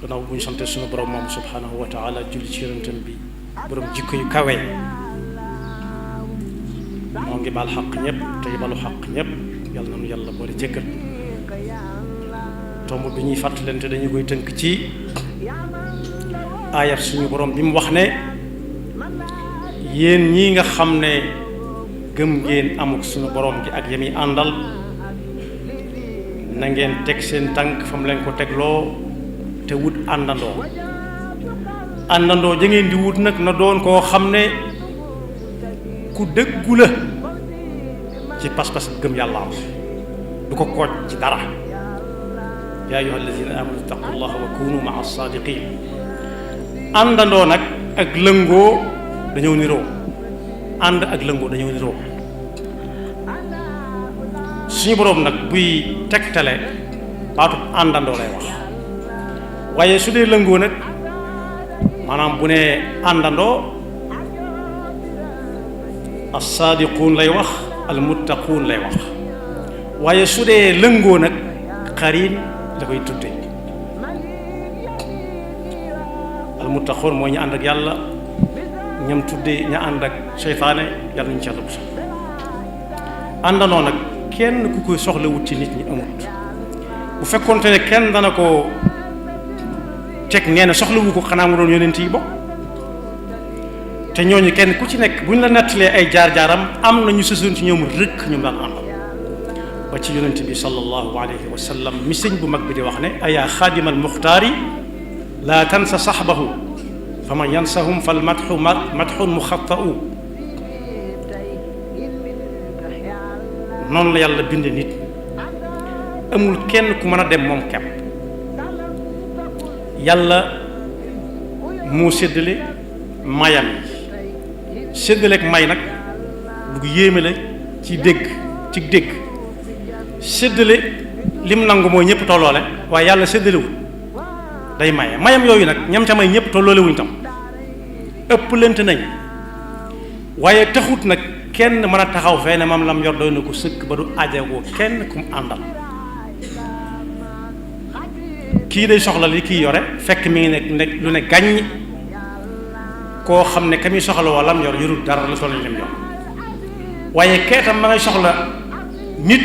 gannaaw bu ñu sante suñu borom moom subhanahu wa taala julli ci yonentam bi borom jikko yu kawe moo ngi baal xaq ñëpp tey balu xaq ñëpp yàlla na nu yàlla boole jéggal tomb bi ñuy fàttalante dañu koy tënk ci aayat suñu borom bi mu wax ne yéen ñii nga xam ne gëm ngeen amuk suñu borom gi ak yami àndal na ngeen teg seen tànk fa mu leen ko tegloo te wut àndandoo ja ngeen di wut nag na doon koo xam ne ku dëggu la ci pas-pas gëm yàlla am du ko kooj ci dara yaa ayyuha alladina amanu ittaqullaha wa kunu maa as-saadiqin àndandoo nag ak lëngoo dañoo niroo ànd ak lëngoo dañoo niroo suñu boroom nag buy tegtale baatu àndandoo lay wax waaye su dee lëngoo nag maanaam bu ne àndandoo as-saadiquun lay wax al-muttaquun lay wax waaye su dee lëngoo nag xariin la koy tudde al-muttaquun mooy ñu ànd ak yàlla ñam tudde ña ànd ak seytaane yàlla ñu ci yàlla bu sax àndandoo nag kenn ku koy soxla wut ci nit ñi amut bu fekkoonte ne kenn dana ko teg nee na soxlawu ko xanaa mu doon yonent yi bokk te ñooñu kenn ku ci nekk bu ñu la nettalee ay jaar-jaaram am na ñu sësoon ci ñoom rëkk ñu daan àndal ba ci yonent bi sallallahu alayhi wa sallam mi sëñ bu mag bi di wax ne ayaa xaadimal muxtaari laa tansa saxbahu fa man yansahum fal madxun muxatta'u noonu la yàlla binde nit amul kenn ku mën a dem moom kepp yàlla moo séddale mayam yi séddaleek may nag lu yéeme la ci dégg séddale lim nangu mooy ñëpp tolloole waaye yàlla séddalewul day maye mayam yooyu nag ñam ca may ñëpp tolloole wuñ tam ëpp lent nañ waaye taxut nag kenn mën a taxaw fee ne moom lam yor doy na ko sëkk ba du ajagoo kenn kum àndal kii day soxla li kii yore fekk mi ngi nekk lu ne gàññ koo xam ne ka muy soxla woo lam yor yorul dara la soxla lim yor waaye keetam ma ngay soxla nit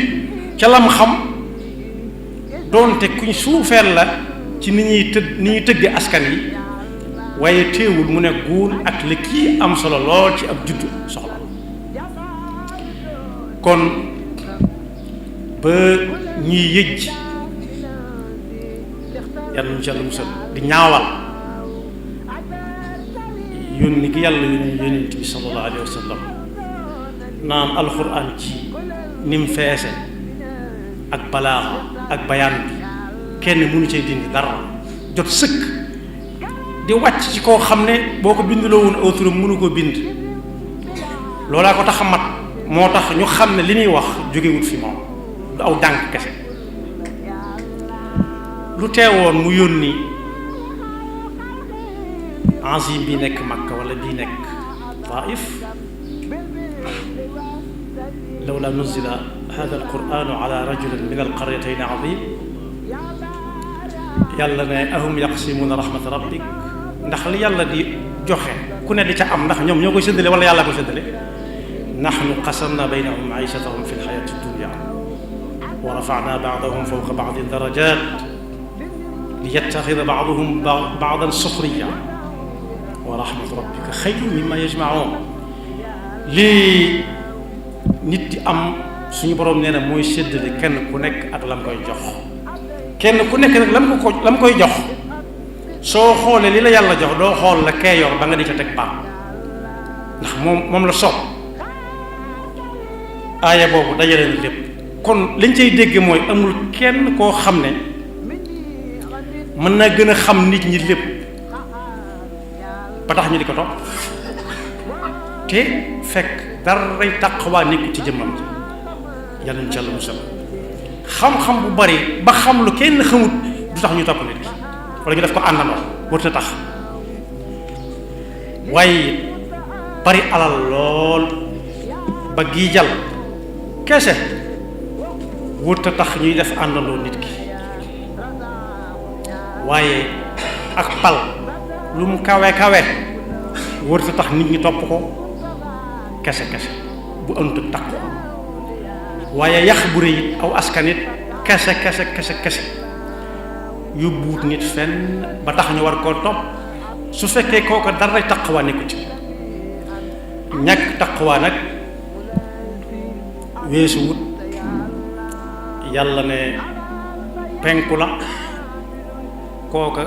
ca lam xam doonte kuñ suufeel la ci ni ñuy tëgge askan yi waaye téewul mu ne guul ak li kii am solo lool ci ab juddu soxla kon ba ñuy yëj yàlla ñu ci yàlla musal di ñaawal yónni gi yàlla yónent bi sallallahu alayhi wa sallam naan alxuraan ci ni mu feese ak balaaxa ak bayaan bi kenn mënu cay dindi dara jot sëkk di wàcc ci koo xam ne boo ko binduloo woon aw turam mënu koo bind loolaa ko tax a mat moo tax ñu xam ne li muy wax jógewut fi moom du aw dànk kese lu teewoon mu yónni azim bi nekk Makka wala bii nekk Taif lawla nuzila hada alquranu ala rajulin min alqaryatayn azim yàlla ne ahum yaqsimuna rahmat rabbik ndax li yàlla di joxe ku ne di ca am ndax ñoom ñoo koy séddale wala yàlla koy séddale nahnu qasamna baynahum maichatahum fi lxayati dunya wa rafana baadahum fawqa baadin darajat liyattaxida baaduhum baadan suxriya wa rahmatu rabbika xayrun mimma yajmaun lii nit di am suñu borom nee na mooy séddale kenn ku nekk ak lam koy jox kenn ku nekk nag lam koy jox soo xoolee li la yàlla jox doo xool la kee yor ba nga di ca teg baat ndax moom la soob aaya boobu dajale na lépp kon liñ cay dégg mooy amul kenn koo xam ne mën naa gën a xam nit ñi lépp ba tax ñu di ko topp te fekk daray taqwa nekk ci jëmmam ji yàlla ñu ci yàlla musal xam-xam bu bari ba xam lu kenn xamut du tax ñu topp nit ki wala ñu def ko àndandoo warut a tax waaye bari alal lool ba gii jàll kese warut a tax ñuy def àndandoo nit ki waaye ak pal lu mu kawe kawe wër sa tax nit ñi topp ko kese kese bu ënt takk waaye yax bu rëy it aw askan it kese kese kese kese yóbbuwut nit fenn ba tax ñu war koo topp su fekkee kooka dara taqwa nekku ci ñàkk taqwa nag weesu wut yàlla ne penku la kooka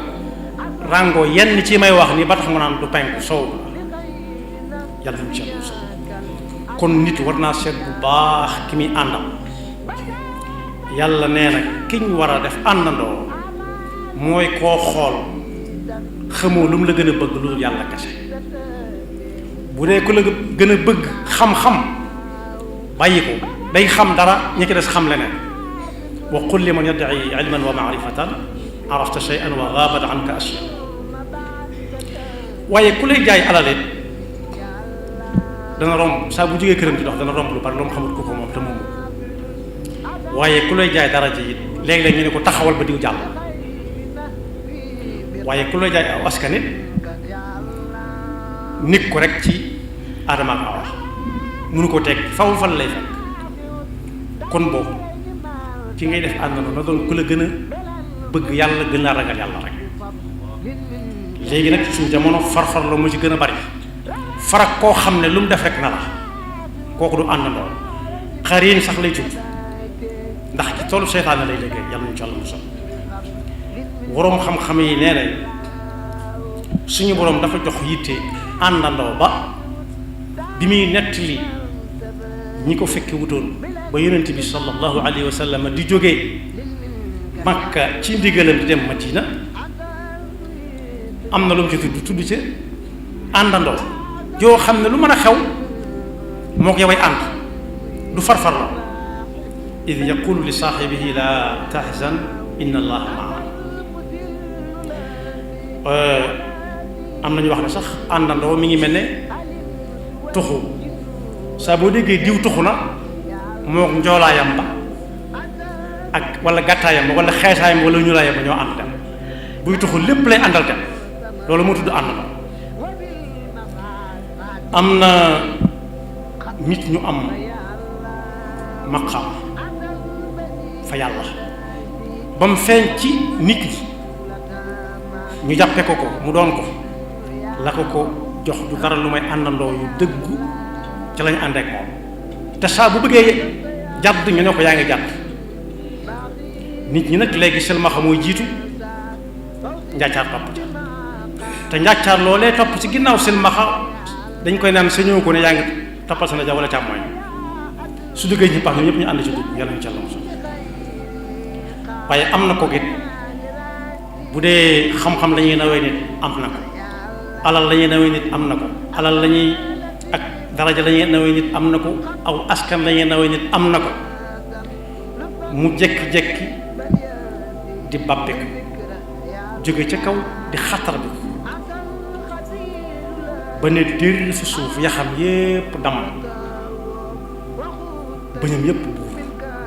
ràngoo yenn ci may wax ni ba tax mu naan du penku soow la yàlla ñu ci kon nit war naa seet bu baax ki muy àndal yàlla nee na ki ñu war a def àndandoo mooy koo xool xamoo lu mu la gën a bëgg lu yàlla kese bu dee ku la gën a bëgg xam-xam bàyyi ko day xam dara ñi ci des xam leneen wa qul li man yadda'i ilman wa ma'rifatan arafta shay'an wa ghabat anka ashya waaye ku lay jaay alal it dana romb saa bu jógee këram di dox dana romb lu bari lu mu xamut ko ko moom te moom waaye ku lay jaay dara ji it léeg-léeg ñu ne ko taxawal ba diw jàll waaye ku lay jaay aw askan it nit ko rek ci Adama ak Awa mënu ko teg faw fan lay fekk kon boobu ci ngay def ànd na doon ku la gën a bëgg yàlla gën laa ragal yàlla rek léegi nag suñu jamono farfar la moo ci gën a bari farak koo xam ne lu mu def rek na la kooku du àndandoo xariin sax lay tudd ndax ci toolu seytaane lay liggéey yàlla ñu ci Yàlla musal boroom xam-xam yi nee nañ suñu boroom dafa jox yitte àndandoo ba bi muy nettali ñi ko fekke wutoon ba yonent bi sallallahu alayhi wa sallam di jógee Makka ci ndigalam di dem Madina am na lu mu ci tudd ci àndandoo joo xam ne lu mën a xew moo ko yoway ànd du farfar la id yaqulu li saaxibihi la tahzan inna allaha maana am nañu wax ne sax àndandoo mi ngi mel ne tuxu saa boo déggee diw tuxu na moo njoolaayam ba ak wala gàttaayam ba wala xeesaayam ba wala ñuulaayam ba ñoo ànd dem buy tuxu lépp lay àndal dem loolu moo tudd àndandoo am na nit ñu am maqaam fa yàlla ba mu feeñ ci nit ñi ñu jàppe ko mu doon ko la ko jox du dara lu may àndandoo yu dëggu ci lañu ànd ak moom te saa bu bëggee jàdd ñu ne ko yaa ngi jàdd nit ñi nag léegi selmaxa mooy jiitu njàccaar topp ca te njàccaar loolee topp ci ginnaaw selmaxa dañ koy naan sañoo ko ne yaa ngi toppal sa ndaja wala càmmooñ su duggee ñi pax ñoom ñëpp ñu ànd ci dugg yàlla ñu ci Yàlla musal waaye am na ko git bu dee xam-xam la ñuy nawee nit am na ko alal la ñuy nawee nit am na ko alal la ñuy ak daraja la ñuy nawee nit am na ko aw askan la ñuy nawee nit am na ko mu jekki-jekki di bàppe ko jóge ca kaw di xatar bi ba ne dér fi suuf yaxam yépp dam bëñam yépp buur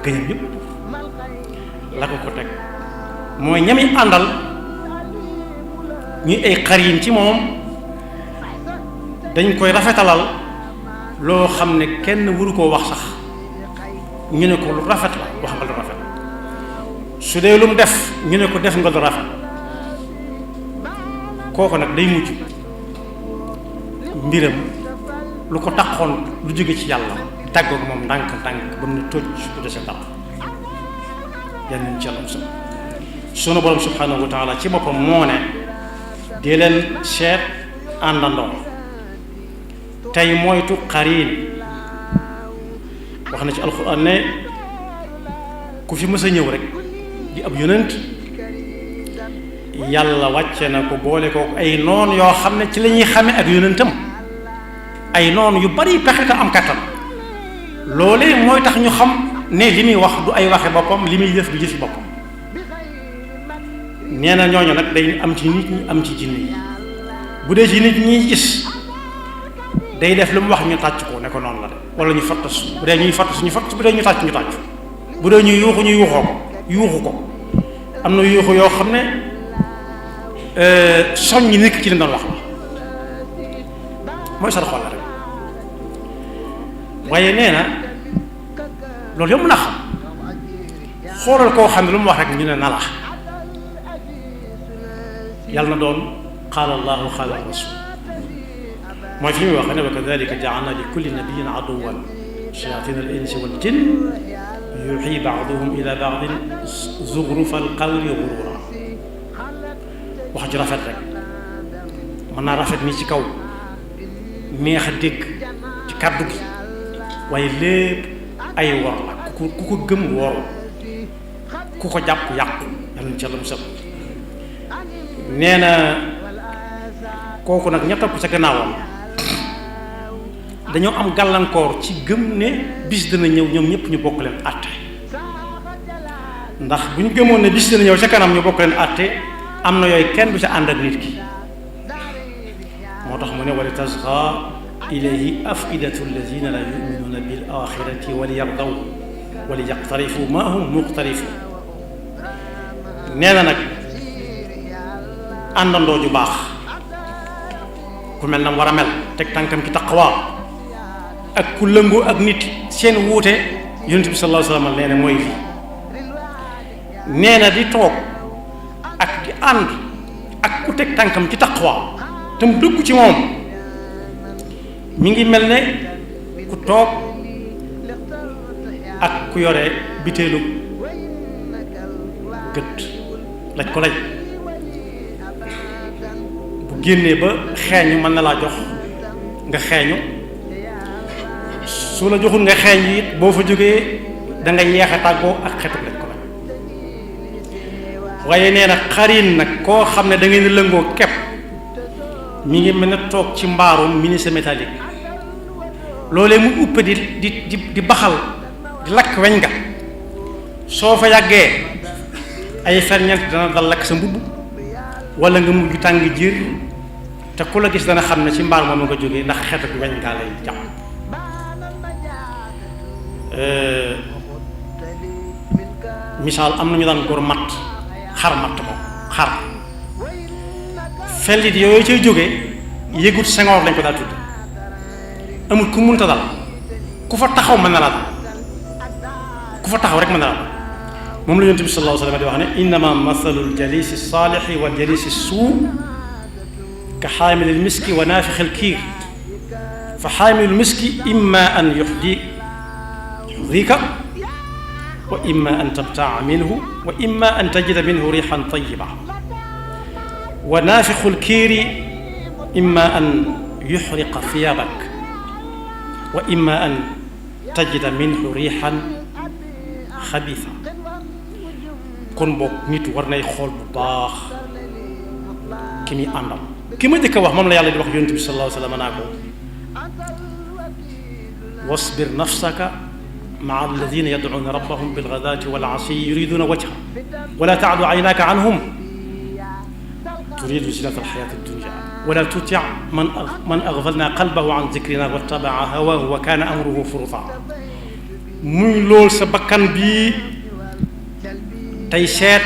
gëñam yépp buur la ko teg mooy ñami àndal ñuy ay xariin ci moom dañ koy rafetalal loo xam ne kenn waru koo wax sax ñu ne ko lu rafet la wax nga lu rafet su dee lu mu def ñu ne ko def nga lu rafet kooku nag day mujj mbiram lu ko taxoon lu jóge ci yàlla tàggoog moom ndànk-ndànk ba mu ne toj du dese dara yal nañu ci Yàlla musal sunu borom subhanahu wa taala ci boppam moo ne dee leen seet àndandoo tey moytu xariin wax na ci alxuraan ne ku fi mës a ñëw rek di ab yonent yàlla wàcce na ko boole ko ay noon yoo xam ne ci la ñuy xame ak yonentam ay noon yu bari pexe te am kattan loolee mooy tax ñu xam ne li muy wax du ay waxe boppam li muy jëf du jëfi boppam nee na ñooñu nag day am ci nit ñi am ci jinne yi bu dee ci nit ñi gis day def lu mu wax ñu tàcc ko ne ko noonu la de wala ñu fattas bu dee ñuy fattas ñu fattas bu dee ñu tàcc ñu tàcc bu dee ñuy yuuxu ñu yuuxoo ko yuuxu ko am na yuuxu yoo xam ne soññ nit ki ci li doon wax la mooy sar xol la rek waaye nee na loolu yomb na xam xoolal koo xam ne lu mu wax rek ñu ne na la yàlla na doon qaala allahu qaala rasul mooy fi muy wax ne wa kadalika ja'alna li kulli nabiyyin aduwwan shayatina al insi wal jinn yuuxi ba'duhum ila ba'din zuxrufa al qawli gurura wax ju rafet rek mën naa rafet nii ci kaw neex a dégg ci kàddu gi waaye lépp ay wor la ku ko gëm woru ku ko jàpp yàqu yàlla na ci yàlla musal nee na kooku nag ña topp ca gannaawam dañoo am gàllankoor ci gëm ne bis dana ñëw ñoom ñëpp ñu bokk leen àtte ndax bu ñu gëmoon ne bis dana ñëw ca kanam ñu bokk leen àtte am na yooyu kenn du ca ànd ak nit ki moo tax mu ne wali tasqa ilayhi afidatu alladina la yuminuuna bil axirati wali yardaw wali yaqtarifu ma hum muqtarifu nee na nag àndandoo ju baax ku mel na war a mel teg tànkam ci taqwa ak ku lëngoo ak nit seen wuute yonent bi sallallahu alayhi wa sallam nee na mooy lii nee na di toog ak di ànd ak ku teg tànkam ci taqwa te mu dëggu ci moom mi ngi mel ne ku toog ak ku yore biteelu gët laj ko laj bu génnee ba xeeñu mën na laa jox nga xeeñu su la joxul nga xeeñu it boo fa jógee da nga yeex a tàggoo ak xetu laj ko laj waaye nee na xarin nag koo xam ne da ngeen di lëngoo kepp mi ngi mel ne toog ci mbaarum ministre métallique loolee mu upp di baxal di lakk weñ nga soo fa yàggee ay ferñeent dana dal lakk sa mbubb wala nga mujj tàng jiir te ku la gis dana xam ne ci mbaar moom nga jógee ndax xeet ak weñ ngaa lay jàpp misaal am na ñu daan góor matt xar matt moom xar fellit yooyu cay jógee yëgut sengoor lañ ko daal tudd amul ku munta dal ku fa taxaw mën na la dal ku fa taxaw rek mën na la dal moom la yonent bi sallallahu alayhi wa sallam di wax ne innama mathalul jalisi saalixi wal jalisi suu ka xaamilil miski wa naafixil kiir fa xaamilul miski imma an yuxdika wa imma an tabtaa minhu wa imma an tajida minhu riixan tayiba wa naafixul kiiri imma an yuxriqa thiyaabak wa imma an tajida minhu riixan xabiisa kon boog nit war nay xool bu baax ki muy àndal ki ma njëkk a wax moom la yàlla di wax yonent bi sallallahu alayhi wa sallam naa ko wasbir nafsaka maa alladina yadcuuna rabbahum bilgadaati wal asiyyi yuriduuna wajha wala taadu aynaka anhum turidu zinata alxayaati addunya wala tuti man agfalna qalbahu an zikrina wattabaa hawaahu wa kaana amruhu furuta muy lool sa bakkan bii tey seet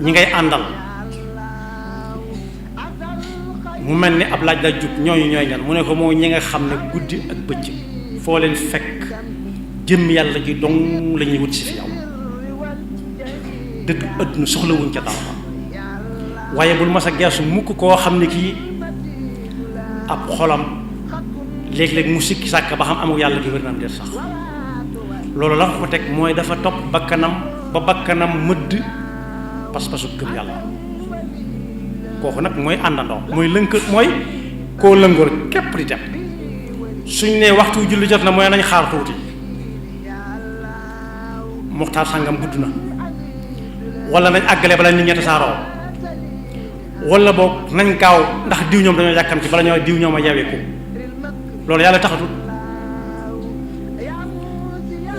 ñi ngay àndal mu mel ni ab laaj la jub ñooñu ñooy ñan mu ne ko moo ñi nga xam ne guddi ak bëccëg foo leen fekk jëm yàlla ji dong la ñuy wut si fi yow dëgg àdduna soxlawuñ ca dara waaye bul mas a geesu mukk koo xam ne kii ab xolam léeg-léeg mu sikki sàkk ba xam amul yàlla gi wér na am déet sax loolu la ko teg mooy dafa topp bakkanam ba bakkanam mëdd pas-pasu gëm yàlla kooku nag mooy àndandoo mooy lënk mooy koo lëngoor képp di dem suñ ne waxtu julli jot na mooy nañ xaar tuuti muxtaar sàngam gudd na wala nañ àggale bala nit ñi tasaaroo wala boog nañ gaaw ndax diw ñoom dañoo yàkkamti bala ñoo diw ñoom a yeweeku loolu yàlla taxatul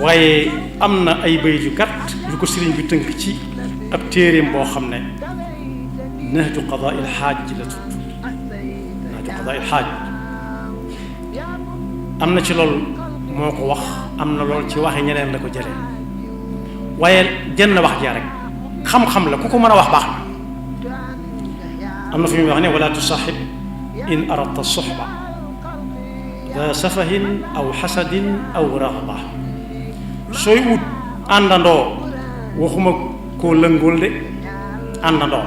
waaye am na ay bayit yu gàtt yu ko sëriñ bi tënk ci ab téeréem boo xam ne nahju qadaa il xaaj ji la tudd nahju qadaa il xaaj am na ci loolu moo ko wax am na loolu ci waxe ñeneen la ko jëlee waaye jenn wax jee rek xam-xam la ku ko mën a wax baax na am na fi muy wax ne wala tusahib in aradta suhba da safahin aw xasadin aw raxba sooy wut àndandoo waxuma koo lëngool de àndandoo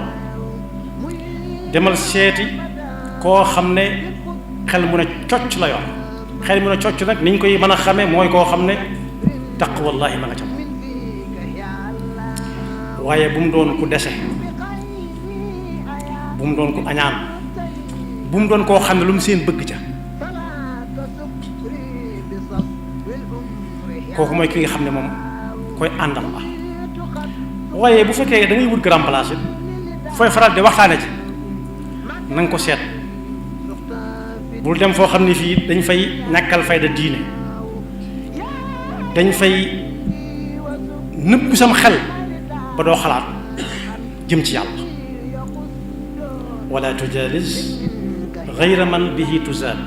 demal seeti koo xam ne xel mu ne cocc la yor xel mu ne cocc nag niñ koy mën a xamee mooy koo xam ne taqwallahi ma nga ca waaye bu mu doon ku dese bu mu doon ku añaan bu mu doon koo xam ne lu mu seen bëgg ca kooku mooy ki nga xam ne moom koy àndal la waaye bu fekkee da ngay wut grand place it fooy faral di waxtaane ci na nga ko seet bul dem foo xam ne fii dañ fay ñàkkal fayda diine dañ fay nëbb sam xel ba doo xalaat jëm ci yàlla wala tujalis gayra man bihi tuzaad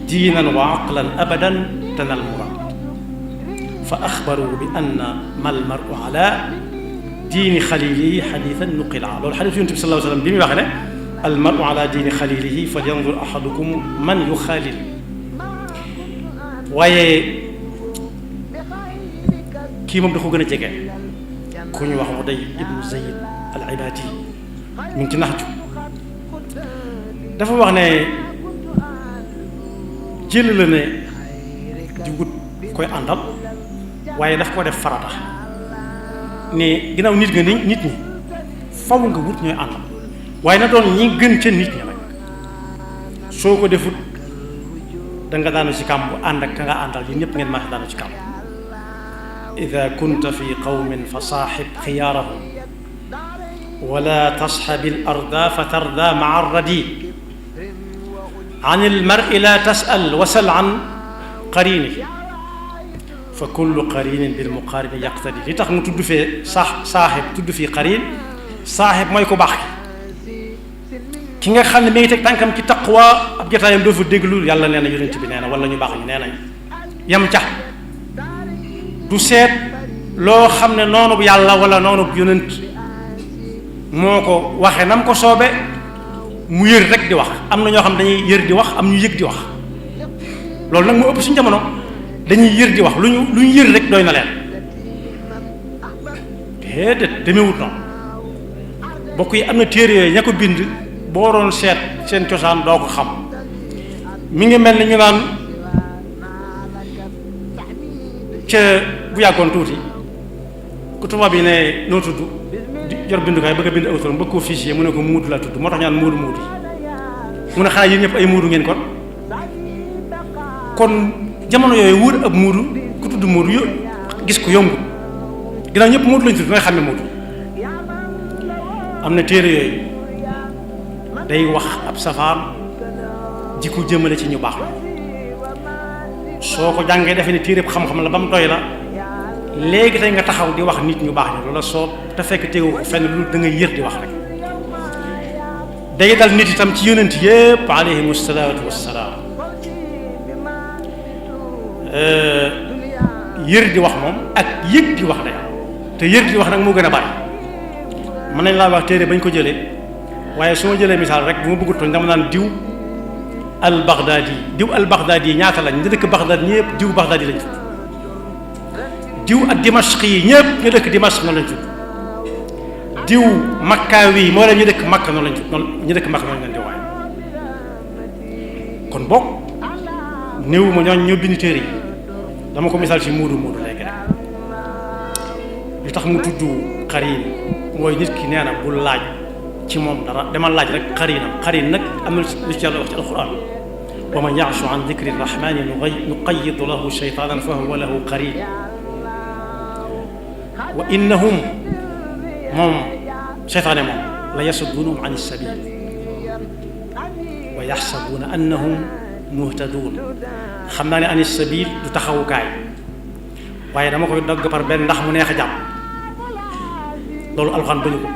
diinan wa aqlan abadan tanal murad fa axbaru bi anna mal maru ala diini xalilihi xadiisan nuqila loolu xadiis Yonent bi sallallahu alayhi wa sallam bi muy wax ne al maru ala diini xalilihi falyanzur ahadukum man yuxaalil waaye kii moom da ko gën a jege ku ñu wax Uday ibnu Zayd al Ibaadi mi ngi ci nax ju dafa wax ne jël la ne di wut koy àndal waaye daf ko def farata ne ginnaaw nit nga nit ñi faw nga wut ñooy àndal waaye na doon ñi gën ca nit ñi nag soo ko defut da nga daanu ci kàmb ànd ak ka nga àndal yi ñëpp ngeen maax daanu ci kàmb ida kunta fi qawmin fa saaxib xiyaarahum wala tasxabi al arda fa tarda maa arradi an il mari la tasal wasal an qarini fa kullu qarinin bil muqarini yaqtadi li tax mu tudd fee saaxib tudd fii qarin saaxib mooy ko baax ki nga xam ne mi ngi teg tànkam ci taqwa ab jotaayam doo fa déglu yàlla nee na yonent bi nee na wala ñu baax ñu nee nañ yam ca du seet loo xam ne noonu bu yàlla wala noonu bu yonent moo ko waxe nam ko soobe mu yër rek di wax am na ñoo xam dañuy yër di wax am ñu yëg di wax loolu nag moo ëpp suñu jamono dañuy yër di wax lu ñu yër rek doy na leen déedéet demewut noonu bokk yi am na téere yooyu ña ko bind boo doon seet seen cosaan doo ko xam mi ngi mel ni ñu naan ca bu yàggoon tuuti ku tubaab yi ne noo tudd yor bindukaay bëgg a bind aw turam bëgg koo fichier mu ne ko muudu laa tudd moo tax ñaan muudu muudu mu ne xanaa yéen ñëpp ay muudu ngeen kon jamono yooyu wóor ab muudu ku tudd muudu yo gis ko yomb ginnaaw ñëpp muudu lañu tudd ngay xam ne muudu am na téere yooyu day wax ab safaan ji ko jëmale ci ñu baax soo ko jàngee defe ne téere xam-xam la ba mu doy la léegi tey nga taxaw di wax nit ñu baax ñi loola soo te fekk tegu ko fenn lu da ngay yër di wax rek day dal nit itam ci yonent yépp alayhimu salaatu wassalaam yër di wax moom ak yëg di wax day te yër di wax nag moo gën a bari mën nañ laa wax téere bañ ko jëlee waaye su ma jëlee misaal rek bu ma bëgg tooñ dama naan diw al Baghdadi ñaata lañ ñu dëkk Baghdad ñëpp diw Baghdadi lañ tudd diw ak Dimashq yi ñëpp ñu dëkk Dimashq noonu lañ tudd diw Makkaawi moo leen ñu dëkk Makka noonu lañ tudd noonu ñu dëkk Makka noonu lañ di waaye kon boog néew ma ñooñ ñoo bind téere yi dama ko misaal ci muudu léegi rek li tax mu tudd xarin mooy nit ki nee na bul laaj ci moom dara dama laaj rek xarin nag am na lu ci yàlla wax ci alquran wa man ya'shu an dikri rahmani nuqayyid lahu shaytanan fa huwa lahu qarin wa innahum moom seytaane moom la yasuddunahum an sabil wa yaxsabuna annahum muhtadun xam naa ne an sabil du taxawukaay waaye dama koy dogg par benn ndax mu neex a jàpp loolu alxuraan bañu ko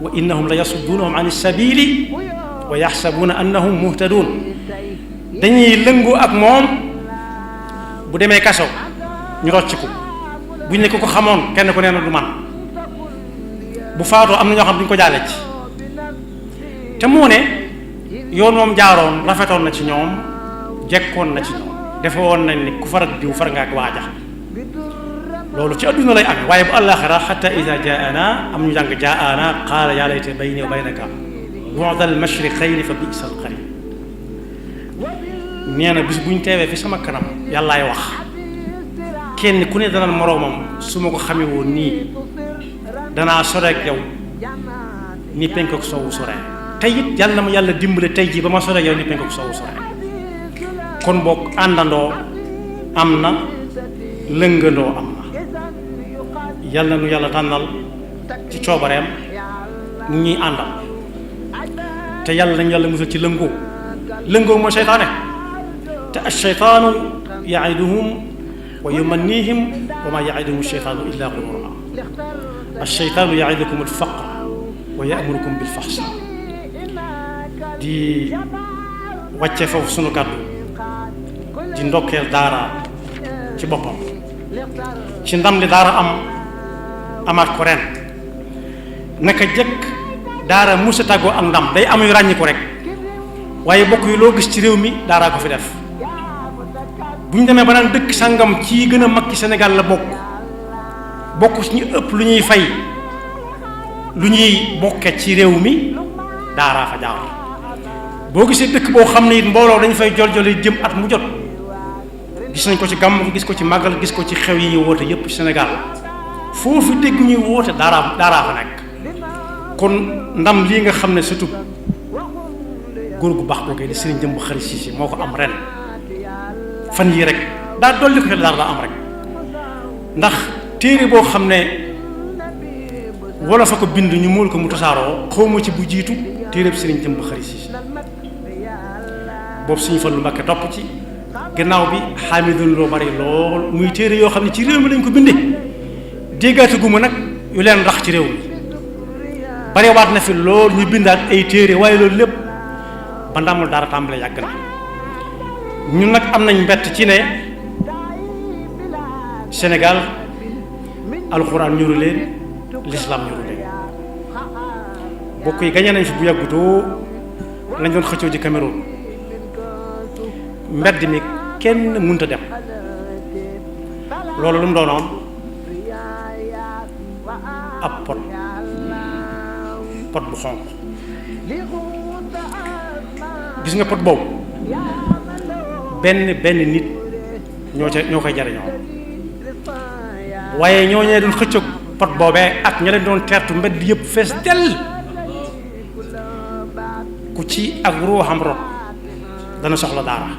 wa innahum la yasuddunahum an sabili wa yaxsabuna annahum muhtadun dañuy lëngu ak moom bu demee kaso ñu rocc ko buñ ne ko xamoon kenn ku nee na du man bu faatoo am na ñoo xam duñ ko jaale ci te moo ne yoon moom jaaroon rafetoon na ci ñoom jekkoon na ci ñoom defe woon nañ ni ku far ak diw far nga ak waaja loolu ci adduna lay amee waaye bu àllaaxira xatta ida jaana am ñu jàng jaana qaala yaa layta bayni wa baynaka bu'da al-mashriqayni fa bi'sa al-qarin nee na bis bu ñu teewee fi sama kanam yàllaay wax kenn ku ne danaan moroomam su ma ko xamee woon nii danaa soreek yow ni penk ak soowu sore tey it yàlla na ma yàlla dimbale tey jii ba ma soreek yow ni penk ak soowu sore kon boog àndandoo am na lëngandoo am na yàlla nu yàlla tànnal ci coobareem ñuy àndal te yàlla nañu yàlla musal ci lëngoo mooy seytaane te ash-shaytaanu ya'iduhum wa yumannihim wa ma ya'iduhum ash-shaytaanu illa ghurura ash-shaytaanu ya'idukum al-faqra wa ya'murukum bil-fahsha di wàcce foofu sunu kàddu di ndokkeel daara ci boppam ci ndam li daara amaat ko ren naka jëkk daara musa tàggoo ak ndam day am yu ràññi ko rek waaye bokk yi loo gis ci réew mi daaraa ko fi def bu ñu demee ba naan dëkk sangam ci gën a mag ci Sénégal la bokk ci ñu ëpp lu ñuy fay lu ñuy bokke ci réew mi daaraa fa jaar boo gisee dëkk boo xam ne it mbooloo dañu fay jol-joli jëm at mu jot gis nañ ko ci gàmm gis ko ci màggal gis ko ci xew yi ñuy woote yépp ci Sénégal foofu dégg ñuy woote daaraa fa nekk kon ndam lii nga xam ne surtout góor gu baax googee di Serigne Jëmb Xari Siise moo ko am ren fan yii rek daa dolli ko xel daara daa am rek ndax téere boo xam ne wala fa ko bind ñu mool ko mu tasaaroo xawma ci bu jiitu téere bi Serigne Jëmb Xari Siise boobu Serigne Fallu Mbakke topp ci gannaaw bi xaamidun loo bari lool muy téere yoo xam ne ci réew mi lañ ko bindee déggaataguma nag yu leen rax ci réew mi bariwaat na fi lool ñu bindaat ay téere waaye loolu lépp ba ndamul daara tàmbale yàgg na ñun nag am nañ mbett ci ne Sénégal alxuraan ñuru leen lislaam ñuru leen bokk yi gañe nañ fi bu yàggutoo lañ doon xëccoo ji Cameroun mbedd mi kenn mënta dem loolu lu mu doonoon ab pot bu xonq gis nga pot boobu benn nit ñoo koy jariñoo waaye ñoo ñee doon xëccoog pot boobee ak ña leen doon teertu mbedd yëpp fees dell ku ci ak ruuxam rot dana soxla daara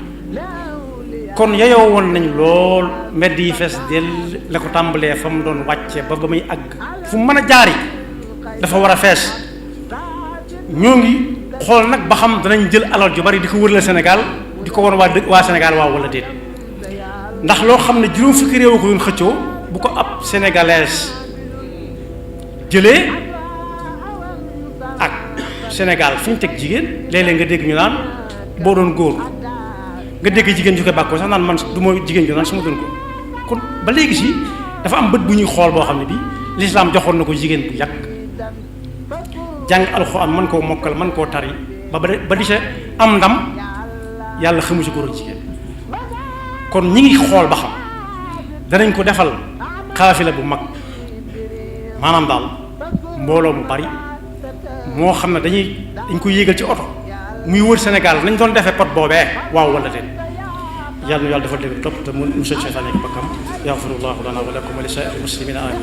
kon yeyoo woon nañ lool mbedd yi fees dell la ko tàmbalee fa mu doon wàcce ba muy àgg fu mu mën a jaari dafa war a fees ñoo ngi xool nag ba xam danañ jël alal ju bari di ko wërale Sénégal di ko won waa Sénégal waaw wala déet ndax loo xam ne juróom fukki réew ko doon xëccoo bu ko ab sénégalaise jëlee ak Sénégal fi ñu teg jigéen léeg-léeg nga dégg ñu naan boo doon góor nga dégg jigéen ju koy bàkkoo sax naan man du ma jigéen ju naan su ma doon góor kon ba léegi si dafa am bët bu ñuy xool boo xam ne bii lislaam joxoon na ko jigéen bu yàgg jàng alxuraan mën koo mokkal mën koo tari ba di sa am ndam yàlla xamu ci góor ak jigéen kon ñi ngi xool ba xam danañ ko defal xaafila bu mag maanaam daal mbooloo mu bari moo xam ne dañ ko yéegal ci oto muy wër Sénégal nañ doon defee pot boobee waaw wala déet yàlla na yàlla dafa dégg topp te mu musal seytaane ak bakkam yaxfirullahu lana wa lakum wa li saa'iril muslimina amin